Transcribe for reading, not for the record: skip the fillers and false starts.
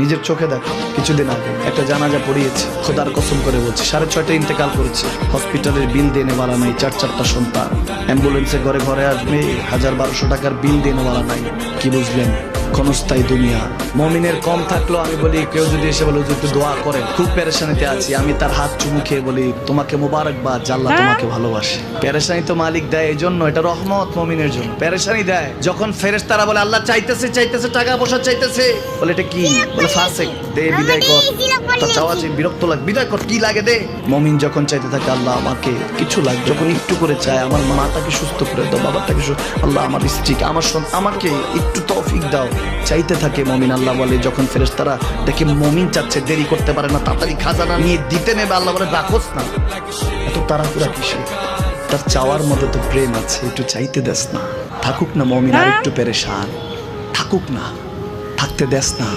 নিজের চোখে দেখো, কিছুদিন আগে একটা জানাজা পড়িয়েছে, খোদার কসম করে বলছে 6:30 ইন্তেকাল করেছে। হসপিটালের বিল দেনে वाला নাই, 4 সন্তান, অ্যাম্বুলেন্সে ঘরে ঘরে আসবে, 1000-1200 টাকার বিল দেনে वाला নাই। কি বুঝলেন? ক্ষণস্থায়ী দুনিয়া। মমিনের কম থাকলো আমি বলি, কেউ যদি এসে বলে একটু দোয়া করেন, খুব পেরেশানিতে আছি, আমি তার হাত চুমু খেয়ে বলি তোমাকে মোবারকবাদ, আল্লাহ তোমাকে ভালোবাসে। পেরেশানি তো মালিক দেয়, এই জন্য এটা রহমত মমিনের জন্য। পেরেশানি দেয় যখন ফেরেশতারা বলে আল্লাহ চাইতেছে টাকা পয়সা চাইতেছে, বলে এটা কি? বলে ফাসিক, দে বিদায় কর, তার চাওয়া যে বিরক্ত লাগে, বিদায় কর, কি লাগে দে। মমিন যখন চাইতে থাকে আল্লাহ আমাকে কিছু লাগে, যখন একটু করে চায় আমার মাটাকে সুস্থ করে দাও, বাবাটাকে আল্লাহ আমার স্ত্রীকে, আমার আমাকে একটু তৌফিক দাও, চাইতে থাকে মমিন। আল্লাহ বলে যখন ফেরেশতারা দেখে মমিন চাচ্ছে, দেরি করতে পারে না, তাড়াতাড়ি খাজানা নিয়ে দিতে নেবে, আল্লাহ বলে রাখোস না, এত তাড়াহুড়া কিসে? তার চাওয়ার মধ্যে তো প্রেম আছে, একটু চাইতে দেস না। থাকুক না মমিন আর একটু পেরেশান, থাকুক না, থাকতে দেস না।